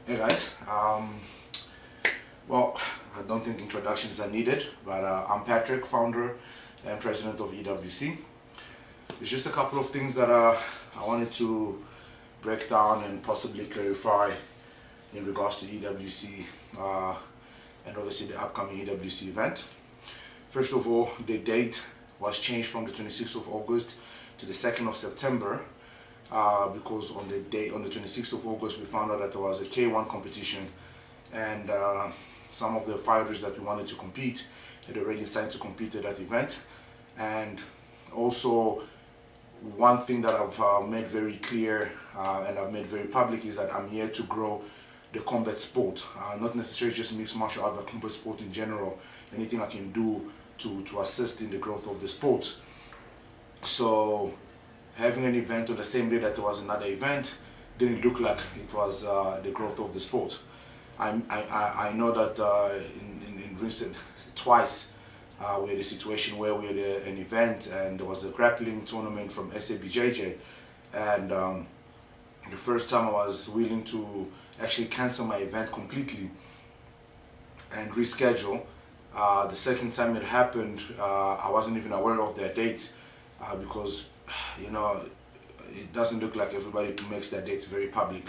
Hey guys, well, I don't think introductions are needed, but I'm Patrick, founder and president of EWC. There's just a couple of things that I wanted to break down and possibly clarify in regards to EWC and obviously the upcoming EWC event. First of all, the date was changed from the 26th of August to the 2nd of September. Because on the 26th of August we found out that there was a K1 competition, and some of the fighters that we wanted to compete had already signed to compete at that event. And also, one thing that I've made very clear and I've made very public is that I'm here to grow the combat sport, not necessarily just mixed martial art, but combat sport in general. Anything I can do to assist in the growth of the sport. So having an event on the same day that there was another event didn't look like it was the growth of the sport. I know that in recent twice we had a situation where we had an event and there was a grappling tournament from SABJJ, and the first time I was willing to actually cancel my event completely and reschedule. The second time it happened, I wasn't even aware of their dates because it doesn't look like everybody makes their dates very public.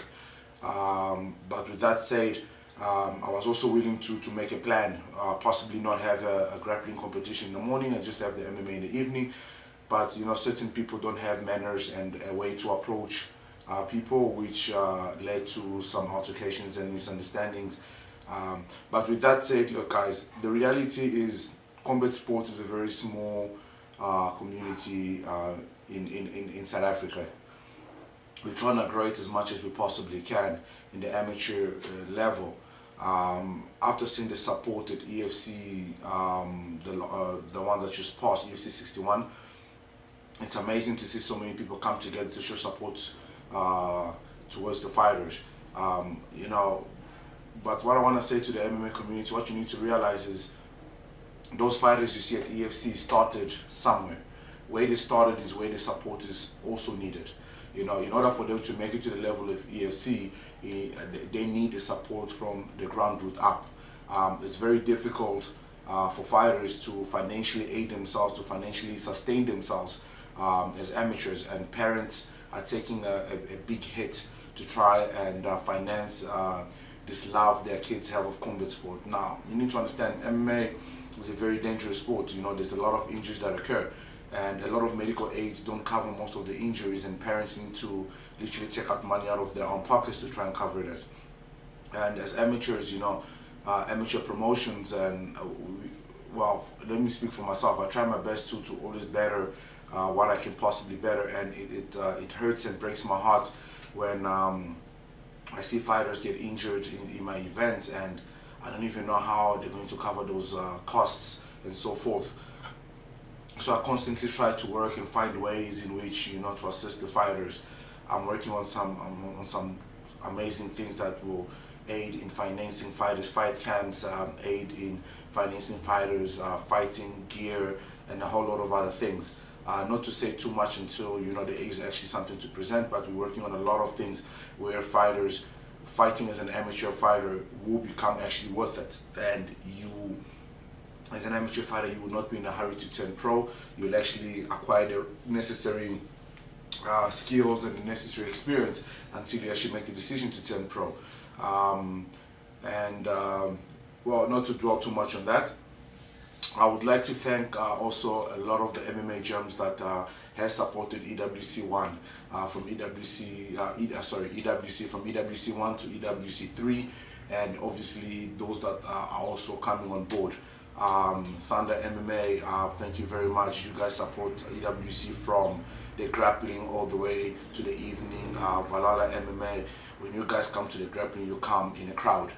But with that said, I was also willing to make a plan, possibly not have a grappling competition in the morning and just have the MMA in the evening. But certain people don't have manners and a way to approach people, which led to some altercations and misunderstandings. But with that said, look guys, the reality is combat sports is a very small community in South Africa. We're trying to grow it as much as we possibly can in the amateur level. After seeing the support at EFC, the one that just passed, EFC 61, it's amazing to see so many people come together to show support towards the fighters. But what I want to say to the MMA community, what you need to realize is those fighters you see at EFC started somewhere. Where they started is where the support is also needed. In order for them to make it to the level of EFC, they need the support from the ground root up. It's very difficult for fighters to financially aid themselves, to financially sustain themselves as amateurs, and parents are taking a big hit to try and finance this love their kids have of combat sport. Now, you need to understand MMA is a very dangerous sport. There's a lot of injuries that occur, and a lot of medical aids don't cover most of the injuries, and parents need to literally take out money out of their own pockets to try and cover it. And as amateurs, amateur promotions, and well, let me speak for myself. I try my best to always better what I can possibly better, and it hurts and breaks my heart when I see fighters get injured in my event, and I don't even know how they're going to cover those costs and so forth. So I constantly try to work and find ways in which to assist the fighters. I'm working on some amazing things that will aid in financing fighters' fight camps, aid in financing fighters' fighting gear, and a whole lot of other things. Not to say too much until there is actually something to present, but we're working on a lot of things where fighters fighting as an amateur fighter will become actually worth it. And you, as an amateur fighter, you will not be in a hurry to turn pro. You'll actually acquire the necessary skills and the necessary experience until you actually make the decision to turn pro. Well, not to dwell too much on that, I would like to thank also a lot of the MMA gems that has supported EWC1 from EWC from EWC1 to EWC3, and obviously those that are also coming on board. Thunder MMA, thank you very much. You guys support EWC from the grappling all the way to the evening. Valhalla MMA, when you guys come to the grappling, you come in a crowd.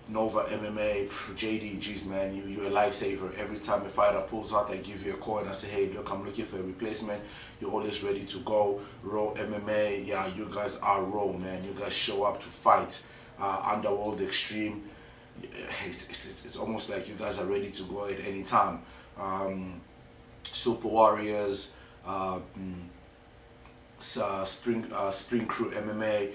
Nova MMA, JD, geez man, you're a lifesaver. Every time a fighter pulls out, I give you a call and I say, hey, look, I'm looking for a replacement. You're always ready to go. Raw MMA, yeah, you guys are raw, man. You guys show up to fight. Underworld Extreme, it's almost like you guys are ready to go at any time. Super Warriors, Spring Crew MMA,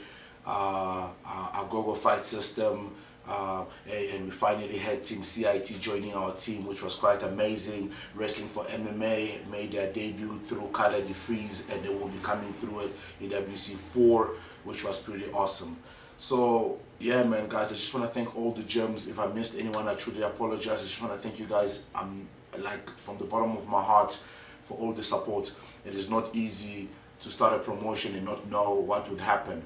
our Gogo Fight System, and we finally had Team CIT joining our team, which was quite amazing. Wrestling for MMA made their debut through Carla DeFries, and they will be coming through at EWC 4, which was pretty awesome. So yeah, man, guys, I just want to thank all the gyms. If I missed anyone, I truly apologize. I just want to thank you guys, like from the bottom of my heart, for all the support. It is not easy to start a promotion and not know what would happen.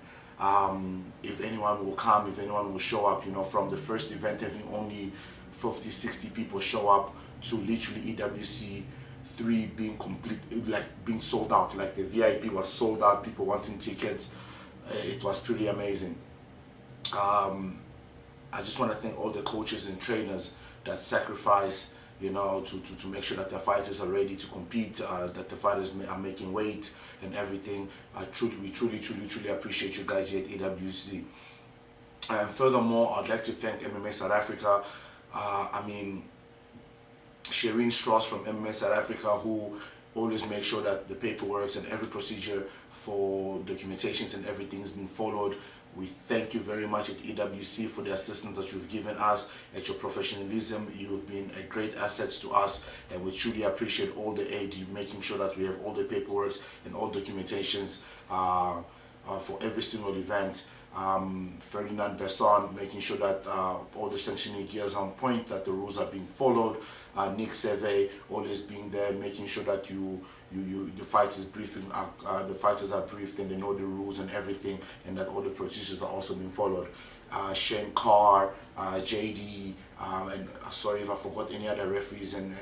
If anyone will come, if anyone will show up, you know, from the first event having only 50-60 people show up to literally EWC 3 being complete, like being sold out, like the VIP was sold out, people wanting tickets. It was pretty amazing. I just want to thank all the coaches and trainers that sacrifice, you know, to make sure that the fighters are ready to compete, that the fighters are making weight and everything. We truly appreciate you guys here at EWC. And furthermore, I'd like to thank MMA South Africa. I mean, Shireen Strauss from MMA South Africa, who always make sure that the paperwork and every procedure for documentations and everything has been followed. We thank you very much at EWC for the assistance that you've given us, at your professionalism. You've been a great asset to us, and we truly appreciate all the aid, making sure that we have all the paperwork and all documentations for every single event. Ferdinand Besson, making sure that all the sanctioning gears are on point, that the rules are being followed. Nick Seve always being there, making sure that the fighters briefing, the fighters are briefed and they know the rules and everything, and that all the procedures are also being followed. Shane Carr, JD, and sorry if I forgot any other referees and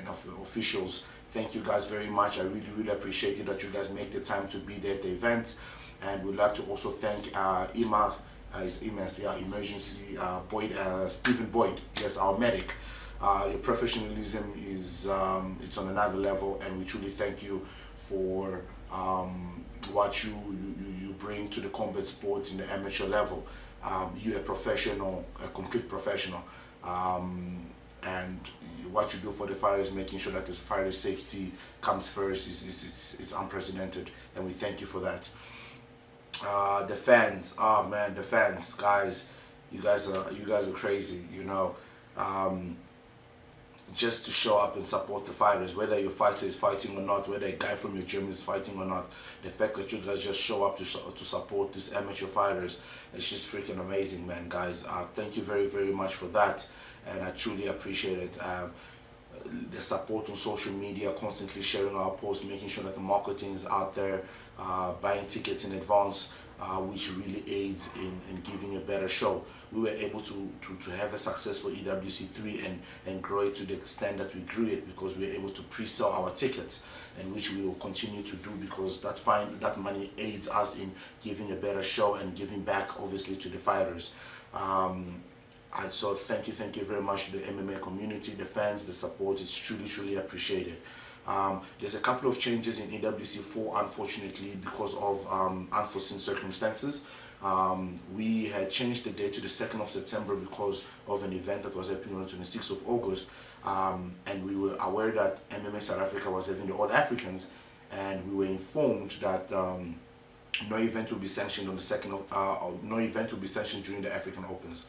officials. Thank you guys very much. I really appreciate it that you guys make the time to be there at the event. And we'd like to also thank emergency Boyd, Stephen Boyd, yes, our medic. Your professionalism is it's on another level, and we truly thank you for what you bring to the combat sport in the amateur level. You're a professional, a complete professional, and what you do for the fighters, making sure that the fighters' safety comes first, it's unprecedented, and we thank you for that. The fans, oh man, the fans, guys, you guys are crazy, you know. Just to show up and support the fighters, whether your fighter is fighting or not, whether a guy from your gym is fighting or not, the fact that you guys just show up to support these amateur fighters, it's just freaking amazing, man, guys. Thank you very much for that, and I truly appreciate it. The support on social media, constantly sharing our posts, making sure that the marketing is out there, buying tickets in advance, which really aids in giving a better show. We were able to have a successful EWC 3 and grow it to the extent that we grew it, because we were able to pre-sell our tickets, and which we will continue to do, because that money aids us in giving a better show and giving back obviously to the fighters. So thank you very much to the MMA community, the fans, the support. It's truly appreciated. There's a couple of changes in EWC 4, unfortunately, because of unforeseen circumstances. We had changed the date to the 2nd of September because of an event that was happening on the 26th of August, and we were aware that MMA South Africa was having the All Africans, and we were informed that no event will be sanctioned on the 2nd of, no event will be sanctioned during the African Opens.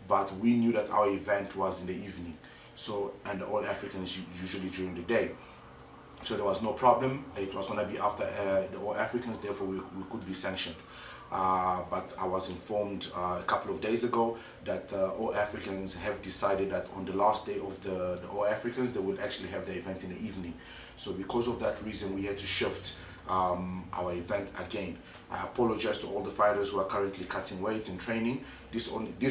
But we knew that our event was in the evening, so, and the All African is usually during the day, so there was no problem. It was going to be after the All Africans, therefore we could be sanctioned. But I was informed a couple of days ago that All Africans have decided that on the last day of the All Africans, they will actually have the event in the evening. So because of that reason, we had to shift our event again. I apologize to all the fighters who are currently cutting weight and training. This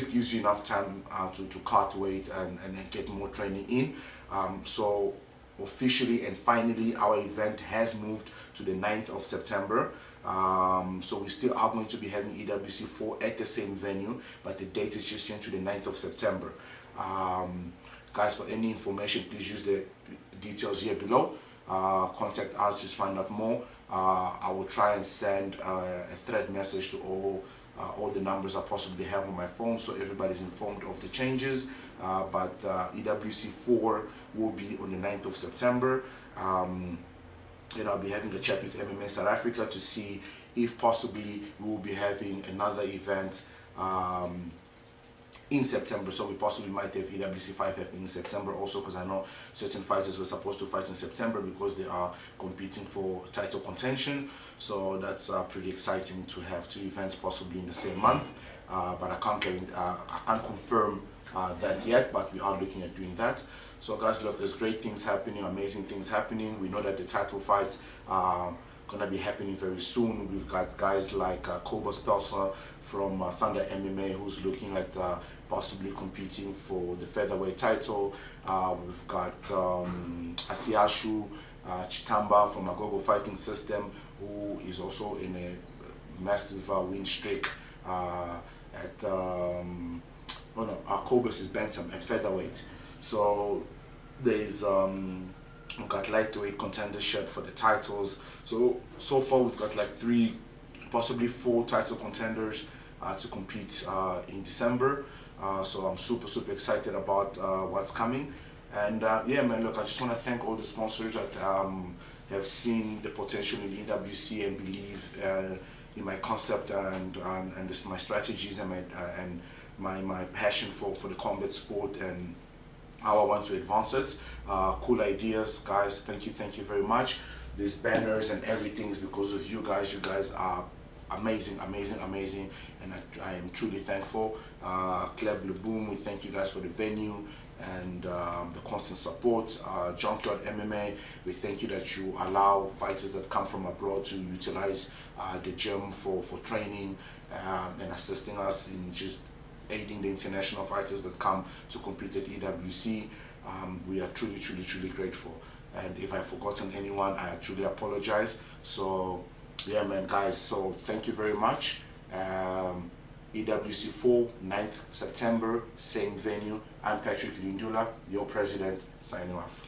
gives you enough time to cut weight and get more training in. So officially and finally, our event has moved to the 9th of September. So we still are going to be having EWC 4 at the same venue, but the date is just changed to the 9th of September. Guys, for any information, please use the details here below. Contact us, just find out more. I will try and send a thread message to all the numbers I possibly have on my phone, so everybody's informed of the changes. But EWC 4 will be on the 9th of September. and I'll be having a chat with MMA South Africa to see if possibly we will be having another event in September. So we possibly might have EWC 5 happening in September also, because I know certain fighters were supposed to fight in September because they are competing for title contention. So that's pretty exciting to have 2 events possibly in the same month. But I can't confirm that yet, but we are looking at doing that. So guys, look, there's great things happening, amazing things happening. We know that the title fights are gonna be happening very soon. We've got guys like Koba Spelser from Thunder MMA, who's looking at possibly competing for the featherweight title. We've got Asiashu Chitamba from Agogo Fighting System, who is also in a massive win streak at Koba's is bantam at featherweight. So there's we've got lightweight contendership for the titles. So far we've got like 3, possibly 4 title contenders to compete in December. So I'm super excited about what's coming. And yeah, man, look, I just want to thank all the sponsors that have seen the potential in EWC and believe in my concept and my strategies and my passion for the combat sport and how I want to advance it. Cool ideas, guys. Thank you very much. These banners and everything is because of you guys. You guys are amazing, and I am truly thankful. Club Leboom, we thank you guys for the venue and the constant support. Junkyard MMA, we thank you that you allow fighters that come from abroad to utilize the gym for training and assisting us in just aiding the international fighters that come to compete at EWC. We are truly grateful, and if I've forgotten anyone, I truly apologize. So yeah, man, guys, so thank you very much. EWC 4, 9th September, same venue. I'm Patrick Luindula, your president, signing off.